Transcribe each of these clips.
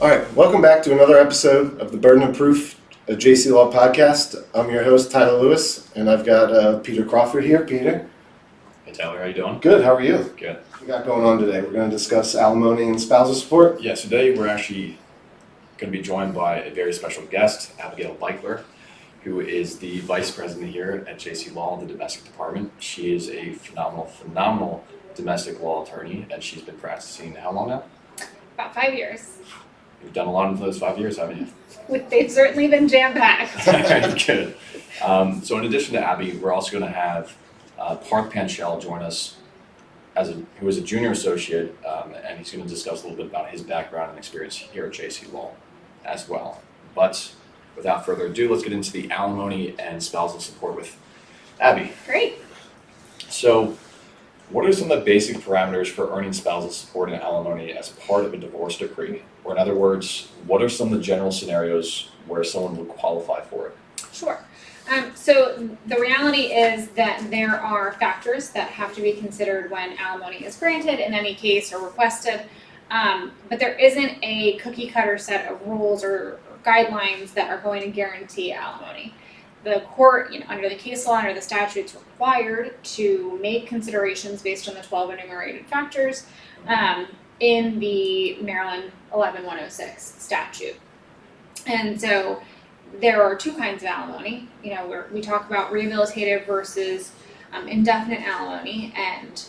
All right, welcome back to another episode of the Burden of Proof, a JC Law podcast. I'm your host, Tyler Lewis, and I've got Peter Crawford here. Peter? Hey Tyler, how you doing? Good, how are you? Good. What we got going on today? We're going to discuss alimony and spousal support. Yeah, today we're actually going to be joined by a very special guest, Abigail Beichler, who is the Vice President here at JC Law in the Domestic Department. She is a phenomenal domestic law attorney, and she's been practicing how long now? About 5 years. You've done a lot in those 5 years, haven't you? They've certainly been jam-packed. Good. So in addition to Abby, we're also going to have Parth Panchal join us, who is a junior associate, and he's going to discuss a little bit about his background and experience here at JC Law as well. But without further ado, let's get into the alimony and spousal support with Abby. Great. So, what are some of the basic parameters for earning spousal support and alimony as part of a divorce decree? Or in other words, what are some of the general scenarios where someone would qualify for it? Sure. So the reality is that there are factors that have to be considered when alimony is granted in any case or requested, but there isn't a cookie-cutter set of rules or guidelines that are going to guarantee alimony. The court, under the case law, under the statutes, required to make considerations based on the 12 enumerated factors in the Maryland 11106 statute. And so there are two kinds of alimony, where we talk about rehabilitative versus indefinite alimony, and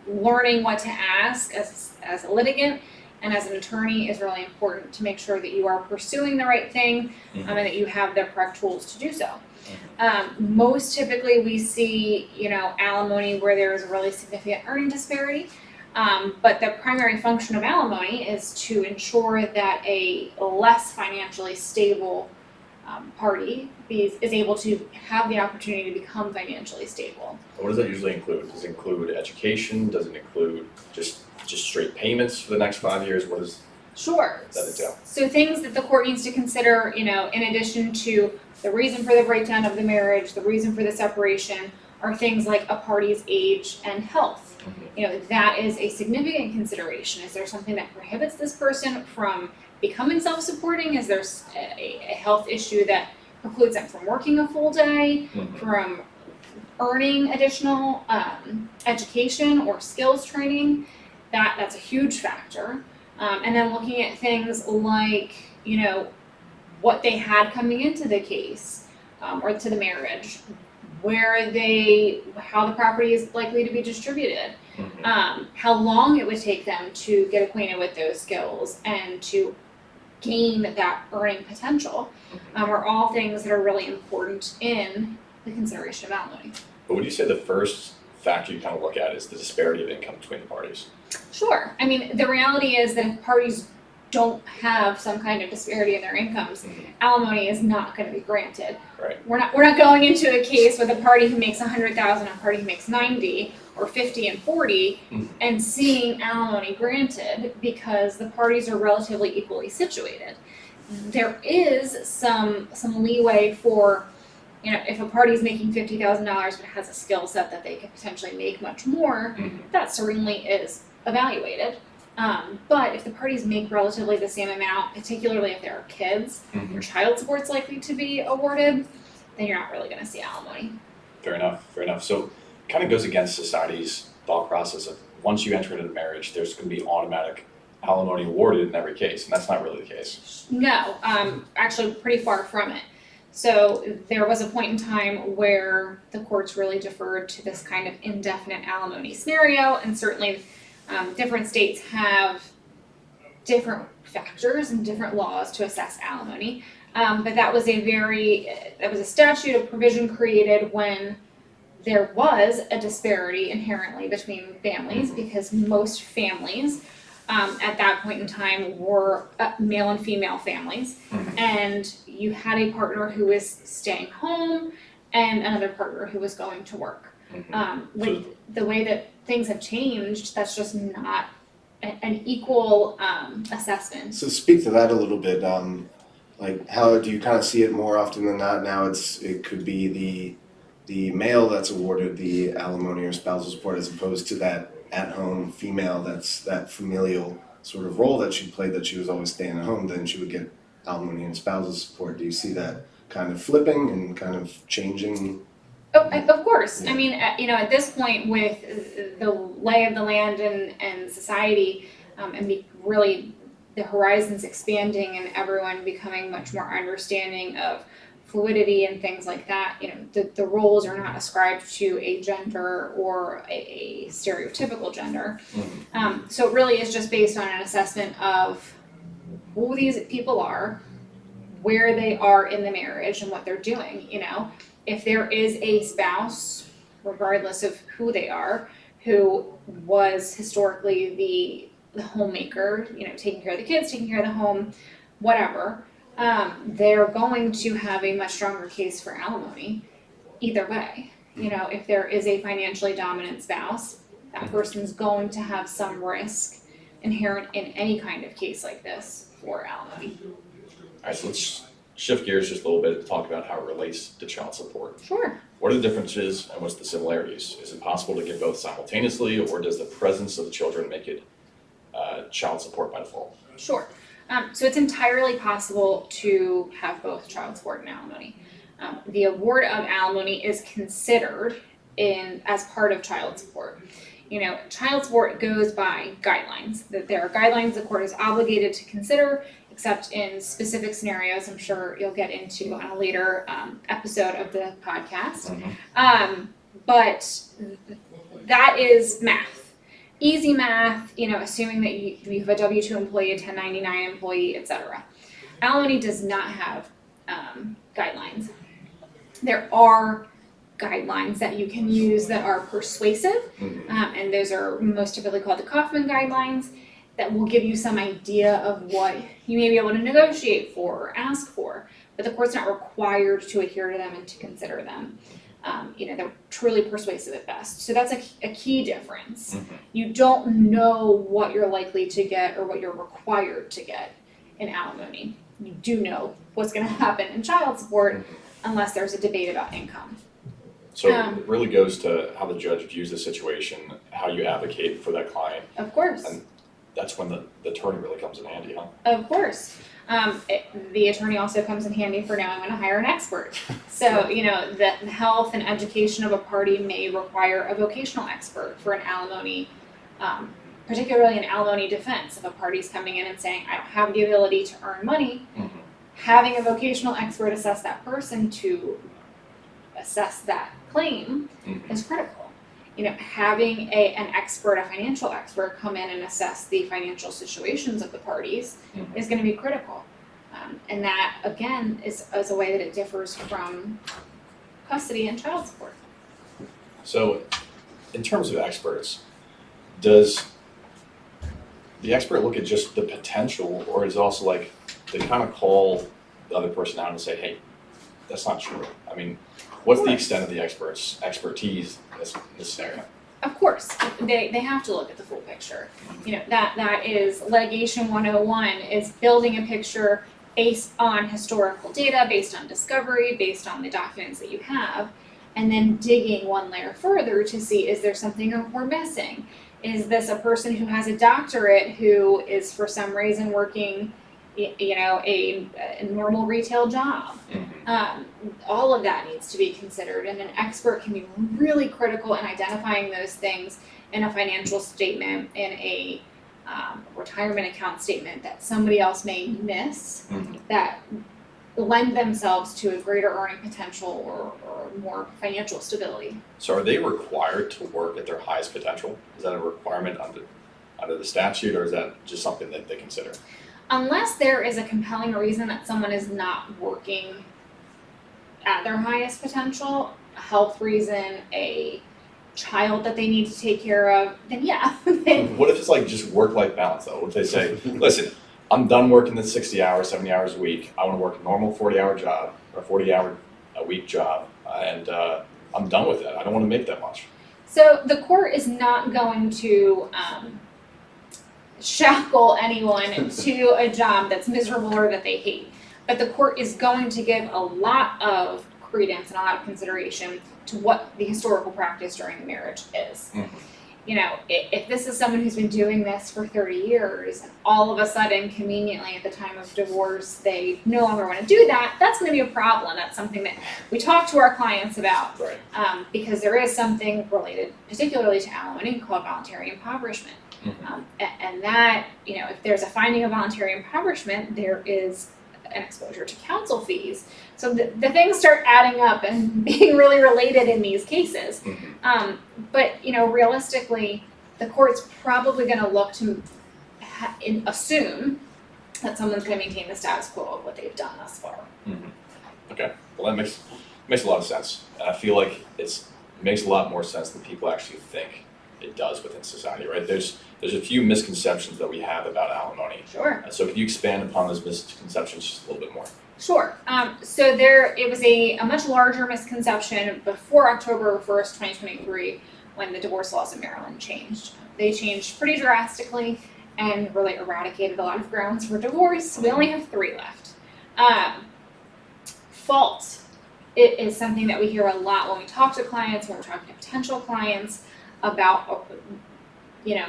learning what to ask as a litigant and as an attorney is really important to make sure that you are pursuing the right thing and that you have the correct tools to do so. Most typically we see, alimony where there is a really significant earning disparity, but the primary function of alimony is to ensure that a less financially stable party is able to have the opportunity to become financially stable. What does that usually include? Does it include education? Does it include just straight payments for the next 5 years? What does Sure. that entail? So things that the court needs to consider, in addition to the reason for the breakdown of the marriage, the reason for the separation, are things like a party's age and health. That is a significant consideration. Is there something that prohibits this person from becoming self-supporting? Is there a health issue that precludes them from working a full day, from earning additional education or skills training? That's a huge factor. And then looking at things like, what they had coming into the case or to the marriage, how the property is likely to be distributed, how long it would take them to get acquainted with those skills and to gain that earning potential, are all things that are really important in the consideration of alimony. But would you say the first factor you kind of look at is the disparity of income between the parties? Sure. I mean, the reality is that if parties don't have some kind of disparity in their incomes, alimony is not going to be granted. Right. We're not going into a case with a party who makes $100,000 and a party who makes 90 or 50 and 40 and seeing alimony granted because the parties are relatively equally situated. There is some leeway for, if a party is making $50,000 but has a skill set that they could potentially make much more, that certainly is evaluated. But if the parties make relatively the same amount, particularly if there are kids, or child support's likely to be awarded, then you're not really going to see alimony. Fair enough. So it kind of goes against society's thought process of once you enter into marriage, there's going to be automatic alimony awarded in every case, and that's not really the case. No, actually pretty far from it. So there was a point in time where the courts really deferred to this kind of indefinite alimony scenario, and certainly different states have different factors and different laws to assess alimony. But that was a statute, a provision created when there was a disparity inherently between families, because most families at that point in time were male and female families, and you had a partner who was staying home and another partner who was going to work. With the way that things have changed, that's just not an equal assessment. So speak to that a little bit. Like, how do you kind of see it more often than not now? It could be the male that's awarded the alimony or spousal support as opposed to that at-home female that's that familial sort of role that she played, that she was always staying at home, then she would get alimony and spousal support. Do you see that kind of flipping and kind of changing? Oh, of course. Yeah. I mean, at this point, with the lay of the land and society, and really the horizons expanding and everyone becoming much more understanding of fluidity and things like that, the roles are not ascribed to a gender or a stereotypical gender. So it really is just based on an assessment of who these people are, where they are in the marriage, and what they're doing. If there is a spouse, regardless of who they are, who was historically the homemaker, taking care of the kids, taking care of the home, whatever, they're going to have a much stronger case for alimony either way. If there is a financially dominant spouse, that person's going to have some risk inherent in any kind of case like this for alimony. All right, so let's shift gears just a little bit to talk about how it relates to child support. Sure. What are the differences and what's the similarities? Is it possible to give both simultaneously, or does the presence of the children make it child support by default? Sure. So it's entirely possible to have both child support and alimony. The award of alimony is considered as part of child support. Child support goes by guidelines. That there are guidelines the court is obligated to consider, except in specific scenarios I'm sure you'll get into on a later episode of the podcast. But that is math. Easy math, assuming that you have a W-2 employee, a 1099 employee, etc. Alimony does not have guidelines. There are guidelines that you can use that are persuasive, and those are most typically called the Kaufman guidelines, that will give you some idea of what you may be able to negotiate for or ask for, but the court's not required to adhere to them and to consider them. They're truly persuasive at best. So that's a key difference. You don't know what you're likely to get or what you're required to get in alimony. You do know what's going to happen in child support unless there's a debate about income. So it really goes to how the judge views the situation, how you advocate for that client. Of course. And that's when the attorney really comes in handy, huh? Of course. The attorney also comes in handy for knowing when to hire an expert. So, the health and education of a party may require a vocational expert for an alimony, particularly an alimony defense. If a party's coming in and saying, I don't have the ability to earn money, having a vocational expert assess that person to assess that claim is critical. Having an expert, a financial expert, come in and assess the financial situations of the parties is going to be critical. And that, again, is a way that it differs from custody and child support. So, in terms of experts, does the expert look at just the potential, or is it also like they kind of call the other person out and say, hey, that's not true? I mean, what's the extent of the expertise in this scenario? Of course, they have to look at the full picture. That is litigation 101, is building a picture based on historical data, based on discovery, based on the documents that you have, and then digging one layer further to see, is there something we're missing? Is this a person who has a doctorate who is for some reason working a normal retail job? All of that needs to be considered, and an expert can be really critical in identifying those things in a financial statement, in a retirement account statement that somebody else may miss, that lend themselves to a greater earning potential or more financial stability. So are they required to work at their highest potential? Is that a requirement under the statute, or is that just something that they consider? Unless there is a compelling reason that someone is not working at their highest potential, a health reason, a child that they need to take care of, then yeah. What if it's like just work-life balance though? What if they say, listen, I'm done working the 60 hours, 70 hours a week. I want to work a normal 40-hour job or 40-hour a week job, and I'm done with it. I don't want to make that much. So the court is not going to shackle anyone to a job that's miserable or that they hate. But the court is going to give a lot of credence and a lot of consideration to what the historical practice during the marriage is. if this is someone who's been doing this for 30 years and all of a sudden conveniently at the time of divorce they no longer want to do that, that's going to be a problem. That's something that we talk to our clients about, Right. Because there is something related particularly to alimony called voluntary impoverishment. Mhm. And that, if there's a finding of voluntary impoverishment, there is an exposure to counsel fees. So the things start adding up and being really related in these cases. Mhm. But realistically, the court's probably going to look to assume that someone's going to maintain the status quo of what they've done thus far. Mhm. Okay, well that makes a lot of sense. And I feel like it makes a lot more sense than people actually think it does within society, right? There's a few misconceptions that we have about alimony. Sure. So can you expand upon those misconceptions just a little bit more? Sure. So it was a much larger misconception before October 1st, 2023, when the divorce laws in Maryland changed. They changed pretty drastically and really eradicated a lot of grounds for divorce. We only have 3 left. Fault is something that we hear a lot when we talk to clients, when we're talking to potential clients about,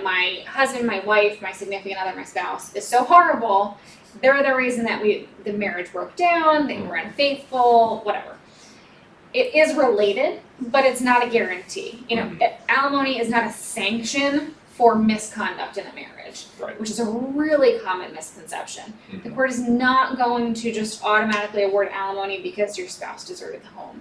my husband, my wife, my significant other, my spouse is so horrible. They're the reason that the marriage broke down, they were unfaithful, whatever. It is related, but it's not a guarantee. Alimony is not a sanction for misconduct in a marriage, Right. which is a really common misconception. Mhm. The court is not going to just automatically award alimony because your spouse deserted the home.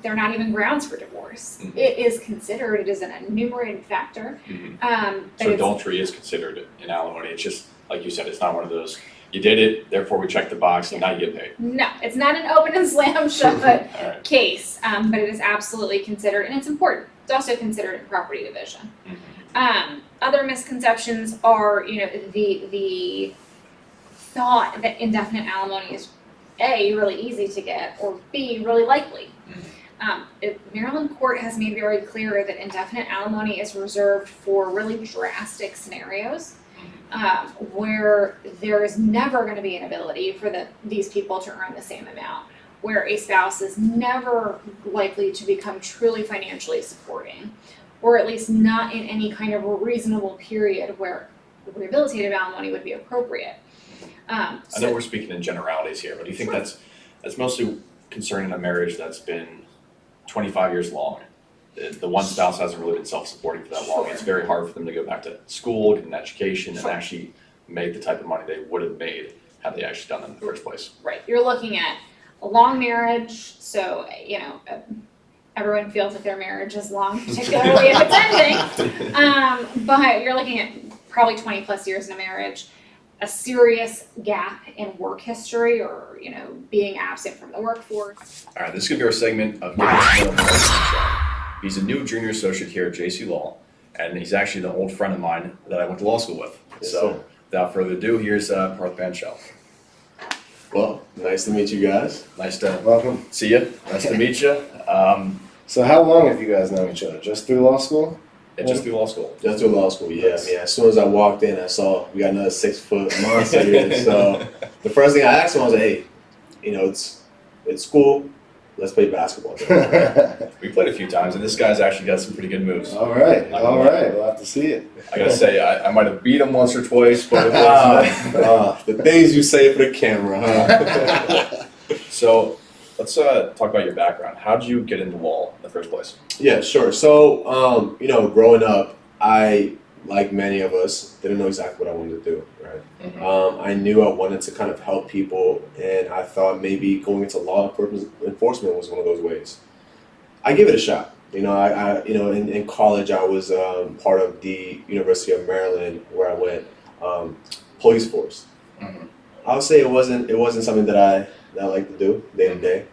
They're not even grounds for divorce. Mhm. It is considered, it is an enumerated factor. Mhm. But So it's- adultery is considered in alimony. It's just, like you said, it's not one of those, you did it, therefore we check the box, and now you get paid. No, it's not an open and slam shut All right. case, but it is absolutely considered, and it's important. It's also considered in property division. Mhm. Other misconceptions are, the thought that indefinite alimony is A, really easy to get, or B, really likely. Maryland court has made very clear that indefinite alimony is reserved for really drastic scenarios where there is never going to be an ability for these people to earn the same amount, where a spouse is never likely to become truly financially supporting, or at least not in any kind of reasonable period where rehabilitative alimony would be appropriate. I know we're speaking in generalities here, but do you think Sure. that's mostly concerning a marriage that's been 25 years long? The one spouse hasn't really been self-supporting for that long. Sure. It's very hard for them to go back to school, get an education, Sure. and actually make the type of money they would have made had they actually done it in the first place. Right, you're looking at a long marriage, so everyone feels that their marriage is long, particularly if it's ending. But you're looking at probably 20 plus years in a marriage, a serious gap in work history, or being absent from the workforce. All right, this is going to be our segment of Getting to Know Parth Panchal. He's a new junior associate here at JC Law, and he's actually an old friend of mine that I went to law school with. Yes, So, sir. without further ado, here's Parth Panchal. Well, nice to meet you guys. Nice to Welcome. see you. Nice to meet you. So how long have you guys known each other? Just through law school? Just through law school. Just through law school, yeah. I mean, as soon as I walked in, I saw we got another 6-foot monster here. So the first thing I asked him was, "Hey, it's school. Let's play basketball." We played a few times, and this guy's actually got some pretty good moves. All right. We'll have to see it. I gotta say, I might have beat him once or twice, but it was, The things you say for the camera, huh? so let's talk about your background. How did you get into law in the first place? Yeah, sure. So, growing up, I, like many of us, didn't know exactly what I wanted to do, right? I knew I wanted to kind of help people, and I thought maybe going into law enforcement was one of those ways. I gave it a shot. In college, I was part of the University of Maryland, where I went, police force. Mhm. I would say it wasn't something that I like to do day to day,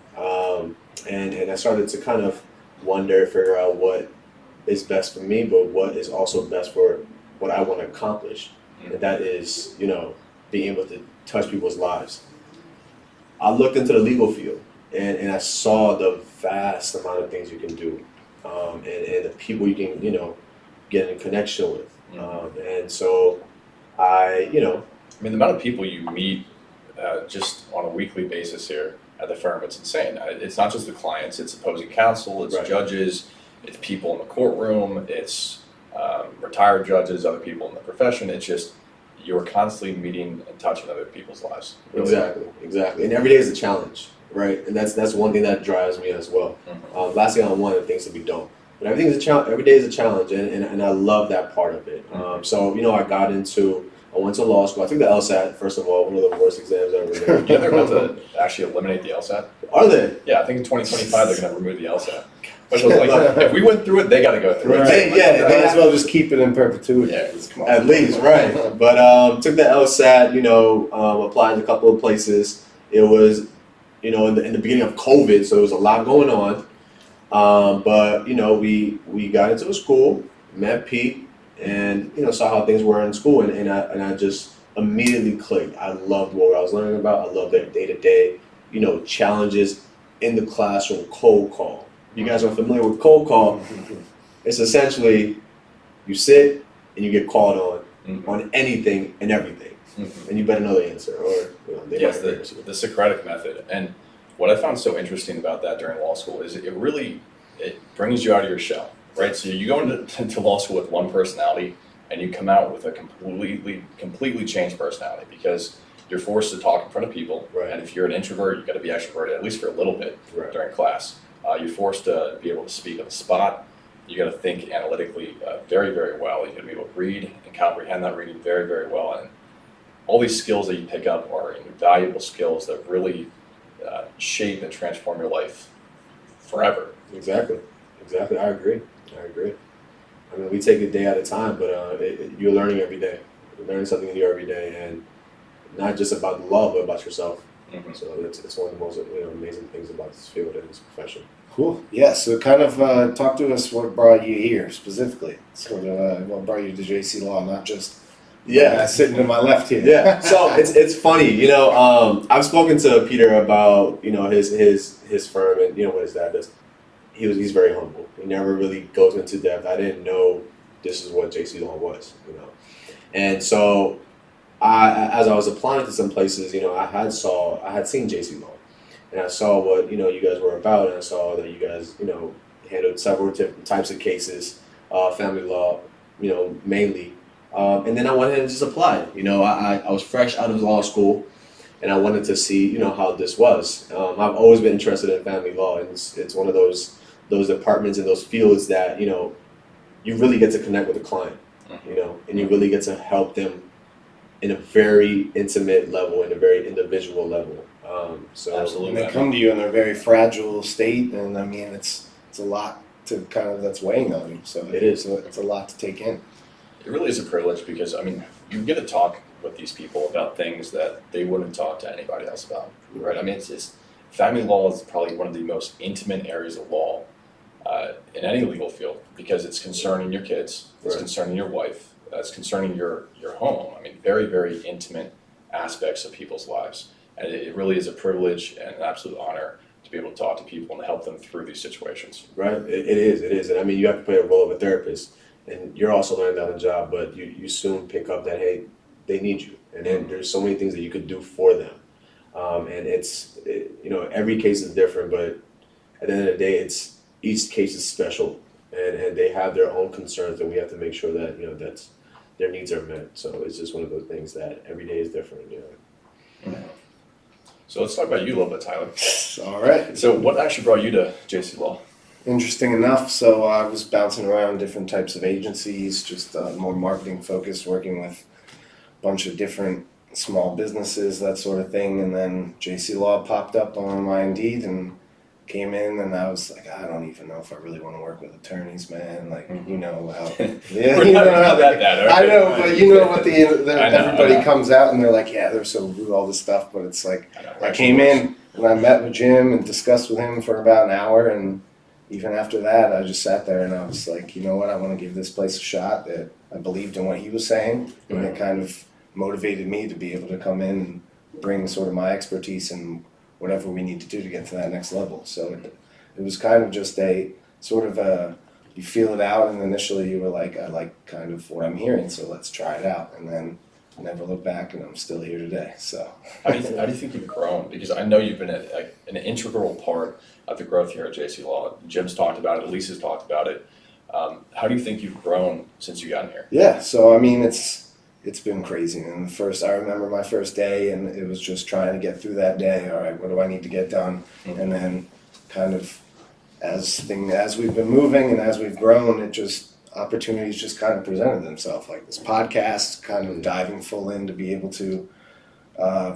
and I started to kind of figure out what is best for me, but what is also best for what I want to accomplish, and that is, being able to touch people's lives. I looked into the legal field, and I saw the vast amount of things you can do, and the people you can, get in connection with, and so I I mean, the amount of people you meet just on a weekly basis here at the firm, it's insane. It's not just the clients, it's opposing counsel, it's Right. judges, it's people in the courtroom, it's retired judges, other people in the profession. It's just you're constantly meeting and touching other people's lives. Really. Exactly. And every day is a challenge, right? And that's one thing that drives me as well. Mhm. Last thing I want are things that we don't. But everything's a challenge. Every day is a challenge, and I love that part of it. So I went to law school. I took the LSAT, first of all, one of the worst exams I ever did. Yeah, they're about to actually eliminate the LSAT. Are they? Yeah, I think in 2025 they're going to remove the LSAT. Which was like, if we went through it, they got to go through it. Right. Yeah, Might as well just keep it in perpetuity. Yeah. Come on. At least, right. But took the LSAT, applied a couple of places. It was, in the beginning of COVID, so there was a lot going on. But we got into a school, met Pete, and saw how things were in school, and I just immediately clicked. I loved what I was learning about. I loved their day-to-day, challenges in the classroom. Cold call. You guys are familiar with cold call. It's essentially you sit and you get called on anything and everything, and you better know the answer, or they Yes, might embarrass you. the Socratic method. And what I found so interesting about that during law school is it brings you out of your shell, right? So you go into law school with one personality and you come out with a completely changed personality because you're forced to talk in front of people. Right. And if you're an introvert, you've got to be extroverted, at least for a little bit during class. You're forced to be able to speak on the spot. You got to think analytically very, very well. You got to be able to read and comprehend that reading very, very well. And all these skills that you pick up are invaluable skills that really shape and transform your life forever. Exactly. I agree. I mean, we take it day at a time, but you're learning every day. You're learning something new every day, and not just about the law, but about yourself. Mm-hmm. So it's one of the most amazing things about this field and this profession. Cool. Yeah. So kind of talk to us what brought you here specifically. Sort of what brought you to JC Law, not just sitting to my left here. Yeah. So it's funny. I've spoken to Peter about his firm and what his dad does. He's very humble. He never really goes into depth. I didn't know this is what JC Law was. And so as I was applying to some places, I had seen JC Law, and I saw what you guys were about, and I saw that you guys handled several different types of cases, family law, mainly, and then I went ahead and just applied. I was fresh out of law school, and I wanted to see how this was. I've always been interested in family law, and it's one of those departments and those fields that you really get to connect with the client, and you really get to help them in a very intimate level, in a very individual level. So Absolutely. And they come to you in a very fragile state, and I mean it's a lot to that's weighing on you. So It is. It's a lot to take in. It really is a privilege because, you get to talk with these people about things that they wouldn't talk to anybody else about, right? It's family law is probably one of the most intimate areas of law in any legal field because it's concerning your kids, it's Right. concerning your wife, it's concerning your home. Very, very intimate aspects of people's lives. And it really is a privilege and an absolute honor to be able to talk to people and help them through these situations. Right, it is, and you have to play a role of a therapist, and you're also learning on the job, but you soon pick up that, hey, they need you, and then there's so many things that you could do for them, and every case is different, but at the end of the day, each case is special, and they have their own concerns, and we have to make sure that that's their needs are met. So it's just one of those things that every day is different. So let's talk about you a little bit, Tyler. All right. So what actually brought you to JC Law? Interesting enough. So I was bouncing around different types of agencies, just more marketing focused, working with a bunch of different small businesses, that sort of thing. And then JC Law popped up on my Indeed and came in, and I was like, I don't even know if I really want to work with attorneys, man. Like, how, yeah, We're not that bad, I know, but what I know. everybody comes out and they're like, yeah, they're so rude, all this stuff, but it's like, I came in and I met with Jim and discussed with him for about an hour, and even after that, I just sat there and I was like, you know what, I want to give this place a shot. That I believed in what he was saying, and it kind of motivated me to be able to come in and bring sort of my expertise and whatever we need to do to get to that next level. So it was kind of just a sort of you feel it out, and initially you were like, I like kind of what I'm hearing, so let's try it out. And then never look back, and I'm still here today. So How do you think you've grown? Because I know you've been an integral part of the growth here at JC Law. Jim's talked about it, Lisa's talked about it. How do you think you've grown since you got here? Yeah, so I mean, it's been crazy. And I remember my first day, and it was just trying to get through that day. All right, what do I need to get done? Mhm. And then kind of as we've been moving and as we've grown, opportunities just kind of presented themselves. Like this podcast, kind of diving full in to be able to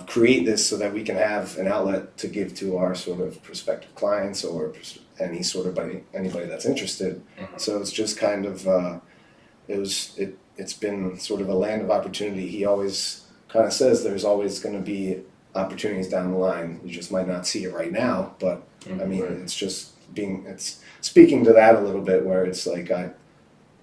create this so that we can have an outlet to give to our sort of prospective clients or anybody that's interested. Mhm. So it's just kind of it's been sort of a land of opportunity. He always kind of says there's always going to be opportunities down the line. You just might not see it right now, but I mean, it's speaking to that a little bit, where it's like I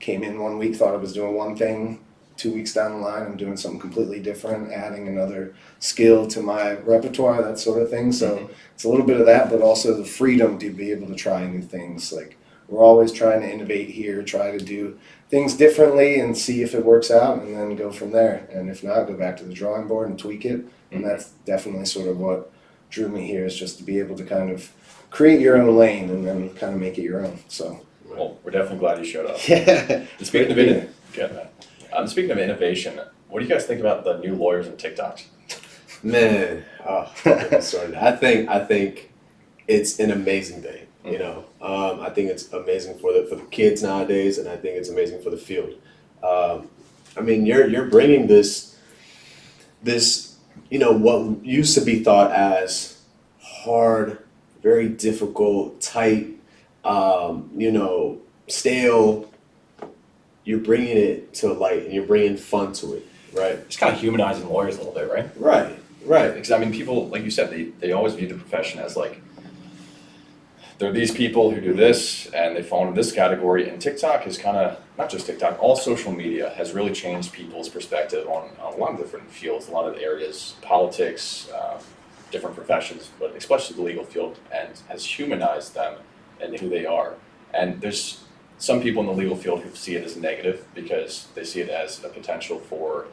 came in one week, thought I was doing one thing. 2 weeks down the line, I'm doing something completely different, adding another skill to my repertoire, that sort of thing. So it's a little bit of that, but also the freedom to be able to try new things. Like we're always trying to innovate here, try to do things differently and see if it works out, and then go from there. And if not, go back to the drawing board and tweak it. And that's definitely sort of what drew me here, is just to be able to kind of create your own lane and then kind of make it your own. So Well, we're definitely glad you showed up. yeah, Speaking of innovation, what do you guys think about the new lawyers and TikToks? Man, sorry. I think it's an amazing thing. You know, I think it's amazing for the kids nowadays, and I think it's amazing for the field. I mean, you're bringing this, what used to be thought as hard, very difficult, tight, stale. You're bringing it to light, and you're bringing fun to it, right? Just kind of humanizing lawyers a little bit, right? Right. Because I mean, people, like you said, they always view the profession as like, there are these people who do this and they fall into this category. And TikTok is kind of, not just TikTok, all social media has really changed people's perspective on a lot of different fields, a lot of areas, politics, different professions, but especially the legal field, and has humanized them and who they are. And there's some people in the legal field who see it as negative because they see it as a potential for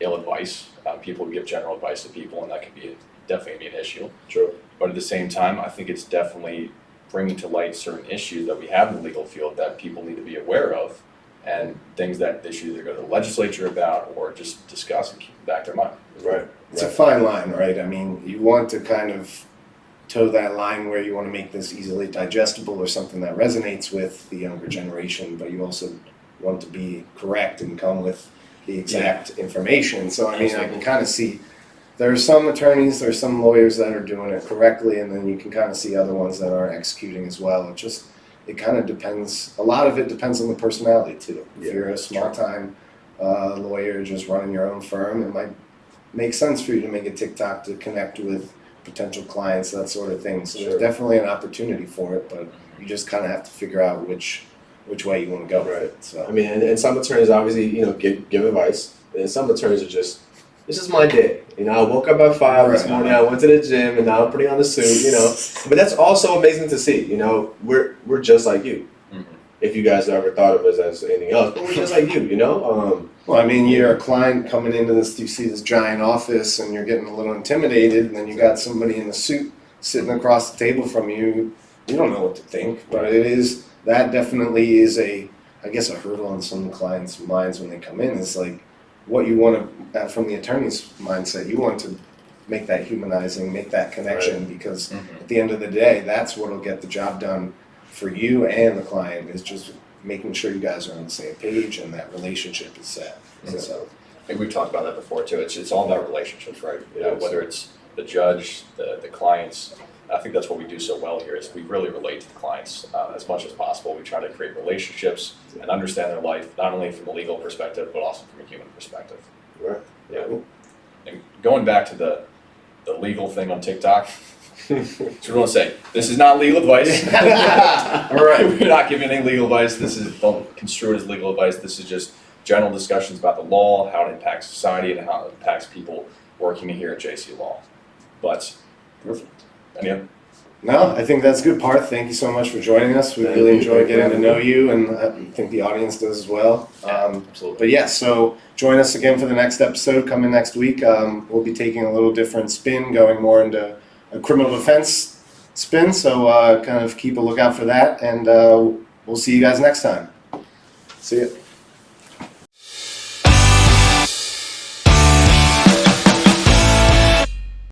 ill advice. People who give general advice to people, and that could definitely be an issue. True. But at the same time, I think it's definitely bringing to light certain issues that we have in the legal field that people need to be aware of, and things that they should either go to the legislature about or just discuss and keep in the back of their mind. Right. it's a fine line, right? I mean, you want to kind of toe that line where you want to make this easily digestible or something that resonates with the younger generation, but you also want to be correct and come with the exact information. So I mean, I can kind of see there are some attorneys, there are some lawyers that are doing it correctly, and then you can kind of see other ones that aren't executing as well. It kind of depends. A lot of it depends on the personality too. If you're a small time lawyer just running your own firm, it might make sense for you to make a TikTok to connect with potential clients, that sort of thing. So there's definitely an opportunity for it, but you just kind of have to figure out which way you want to go. Right. So I mean, and some attorneys obviously, give advice, and some attorneys are just, this is my day. I woke up at 5 this morning, I went to the gym, and now I'm putting on the suit, But that's also amazing to see, we're just like you. Mm-hmm. If you guys ever thought of us as anything else, but we're just like you, Well, I mean, you're a client coming into this, you see this giant office, and you're getting a little intimidated, and then you got somebody in a suit sitting across the table from you. You don't know what to think, but that definitely is a hurdle on some clients' minds when they come in. Is like what you want to, from the attorney's mindset, you want to make that humanizing, make that connection, because at the end of the day, that's what'll get the job done for you and the client, is just making sure you guys are on the same page and that relationship is set. So I think we've talked about that before too. It's all about relationships, right? Whether it's the judge, the clients. I think that's what we do so well here, is we really relate to the clients as much as possible. We try to create relationships and understand their life, not only from a legal perspective, but also from a human perspective. Right. Yeah. And going back to the legal thing on TikTok, so we want to say, this is not legal advice. All right, we're not giving any legal advice. Don't construe it as legal advice. This is just general discussions about the law, how it impacts society, and how it impacts people working here at JC Law. But perfect. No, I think that's good, Parth. Thank you so much for joining us. We really enjoyed getting to know you, and I think the audience does as well. Absolutely. But yeah, so join us again for the next episode coming next week. We'll be taking a little different spin, going more into a criminal defense spin. So kind of keep a lookout for that, and we'll see you guys next time. See ya.